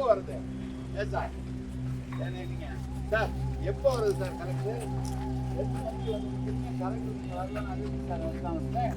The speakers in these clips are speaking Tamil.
எப்போ வருது சார்? சார் எப்போ வருது சார் கரெக்டு? எத்தனை மணிக்கு வந்து கரெக்ட் வரல சார் வந்தாங்க.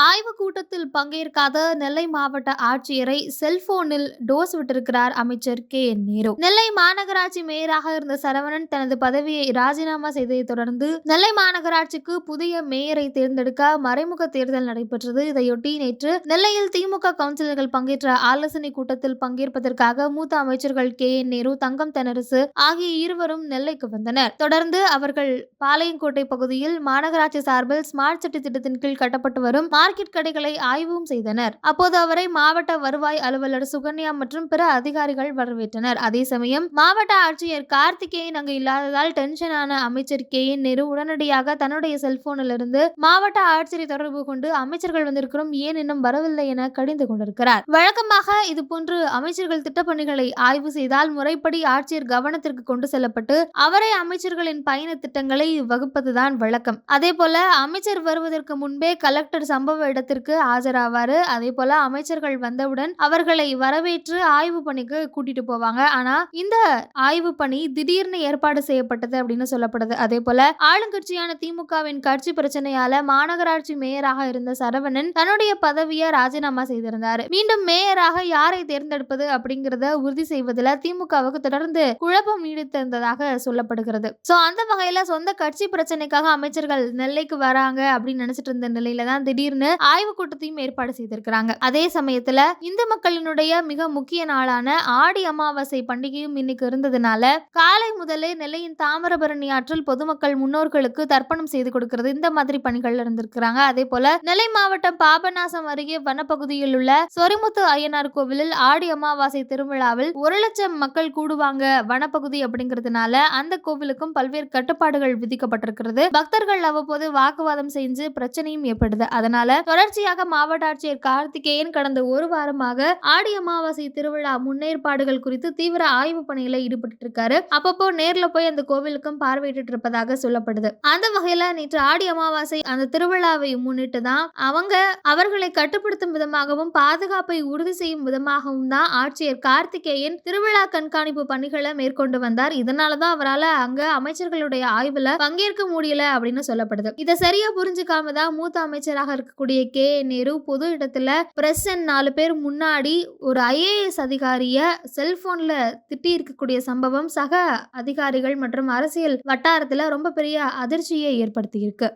ஆய்வுக் கூட்டத்தில் பங்கேற்காத நெல்லை மாவட்ட ஆட்சியரை செல்போனில் டோஸ் விட்டிருக்கிறார் அமைச்சர் KN நேரு. நெல்லை மாநகராட்சி மேயராக இருந்த சரவணன் தனது பதவியை ராஜினாமா செய்ததை தொடர்ந்து நெல்லை மாநகராட்சிக்கு புதிய மேயரை தேர்ந்தெடுக்க மறைமுக தேர்தல் நடைபெற்றது. இதையொட்டி நேற்று நெல்லையில் திமுக கவுன்சிலர்கள் பங்கேற்ற ஆலோசனை கூட்டத்தில் பங்கேற்பதற்காக மூத்த அமைச்சர்கள் KN நேரு, தங்கம் தென்னரசு ஆகிய இருவரும் நெல்லைக்கு வந்தனர். தொடர்ந்து அவர்கள் பாளையங்கோட்டை பகுதியில் மாநகராட்சி சார்பில் ஸ்மார்ட் சிட்டி திட்டத்தின் கீழ் கட்டப்பட்டு வரும் மார்க்கெட் கடைகளை ஆய்வும் செய்தனர். அப்போது அவரை மாவட்ட வருவாய் அலுவலர் சுகன்யா மற்றும் பிற அதிகாரிகள் வரவேற்றனர். அதே சமயம் மாவட்ட ஆட்சியர் கார்த்திகேயன் அங்கு இல்லாததால் டென்ஷனான அமைச்சர் KN நேரு உடனடியாக தன்னுடைய செல்போனில் இருந்து மாவட்ட ஆட்சியரை தொடர்பு கொண்டு அமைச்சர்கள் வந்திருக்கிறோம், ஏன் இன்னும் வரவில்லை என கடிந்து கொண்டிருக்கிறார். வழக்கமாக இதுபோன்று அமைச்சர்கள் திட்டப்பணிகளை ஆய்வு செய்தால் முறைப்படி ஆட்சியர் கவனத்திற்கு கொண்டு செல்லப்பட்டு அவரை அமைச்சர்களின் பயண திட்டங்களை வகுப்பதுதான் வழக்கம். அதே போல அமைச்சர் வருவதற்கு முன்பே கலெக்டர் சம்பவ இடத்திற்கு ஆஜராவாரு. அதே போல அமைச்சர்கள் வந்தவுடன் அவர்களை வரவேற்று ஆய்வு பணிக்கு கூட்டிட்டு போவாங்க. ஆனா இந்த ஆய்வு பணி திடீர்னு ஏற்பாடு செய்யப்பட்டது அப்படின்னு சொல்லப்படுது. அதே போல ஆளுங்கட்சியான திமுகவின் கட்சி பிரச்சனையால மாநகராட்சி மேயராக இருந்த சரவணன் தன்னுடைய பதவியை ராஜினாமா செய்திருந்தாரு. மீண்டும் மேயராக யாரை தேர்ந்தெடுப்பது அப்படிங்கறத உறுதி செய்வதில் திமுகவுக்கு தொடர்ந்து குழப்பம் நீடித்திருந்ததாக சொல்லப்படுகிறது. அந்த வகையில சொந்த கட்சி பிரச்சனைக்காக அமைச்சர்கள் நெல்லைக்கு வராங்க அப்படின்னு நினைச்சிட்டு இருந்த நிலையில தான் திடீர்னு ஆய்வு கூட்டத்தையும் ஏற்பாடு செய்திருக்கிறாங்க. அதே சமயத்துல இந்து மக்களினுடைய மிக முக்கிய நாளான ஆடி அமாவாசை பண்டிகையும் இன்னைக்கு இருந்ததுனால காலை முதலே நெல்லையின் தாமிரபரணி ஆற்றில் பொதுமக்கள் முன்னோர்களுக்கு தர்ப்பணம் செய்து கொடுக்கிறது, இந்த மாதிரி பணிகள் இருந்திருக்கிறாங்க. அதே போல நெல்லை மாவட்டம் பாபநாசம் அருகே வனப்பகுதியில் உள்ள சொரிமுத்து அய்யனார் கோவிலில் ஆடி அமாவாசை திருவிழாவில் 1,00,000 மக்கள் கூடுவாங்க வனப்பகுதி அப்படிங்கிறதுனால அந்த கோவிலுக்கும் பல்வேறு கட்டுப்பாடுகள் விதிக்கப்பட்டிருக்கிறது. பக்தர்கள் அவ்வப்போது வாக்குவாதம் செஞ்சு பிரச்சனையும் ஏற்படுது. அதனால தொடர்ச்சியாக மாவட்ட ஆட்சியர் கார்த்திகேயன் கடந்த ஒரு வாரமாக ஆடி அமாவாசை திருவிழா முன்னேற்பாடுகள் குறித்து தீவிர ஆய்வு பணியில ஈடுபட்டு இருக்காரு. அப்பப்போ நேர்ல போய் அந்த கோவிலுக்கும் பார்வையிட்டு இருப்பதாக சொல்லப்படுது. அந்த வகையில நேற்று ஆடி அமாவாசை அந்த திருவிழாவை முன்னிட்டு தான் அவர்களை கட்டுப்படுத்தும் விதமாகவும் பாதுகாப்பை உறுதி செய்யும் விதமாகவும் தான் ஆட்சியர் கார்த்திகேயன் திருவிழா கண்காணிப்பு பணிகளை மேற்கொண்டு வந்தார். இதனாலதான் அவரால் அங்க அமைச்சர்களுடைய ஆய்வுல பங்கேற்க முடியல அப்படின்னு சொல்லப்படுது. இதை சரியா புரிஞ்சுக்காம தான் மூத்த அமைச்சராக இருக்கக்கூடிய KN நேரு பொது இடத்துல பிரஸ் 4 பேர் முன்னாடி ஒரு IAS அதிகாரிய செல்போன்ல திட்டி இருக்கக்கூடிய சம்பவம் சக அதிகாரிகள் மற்றும் அரசியல் வட்டாரத்துல ரொம்ப பெரிய அதிர்ச்சியை ஏற்படுத்தி இருக்கு.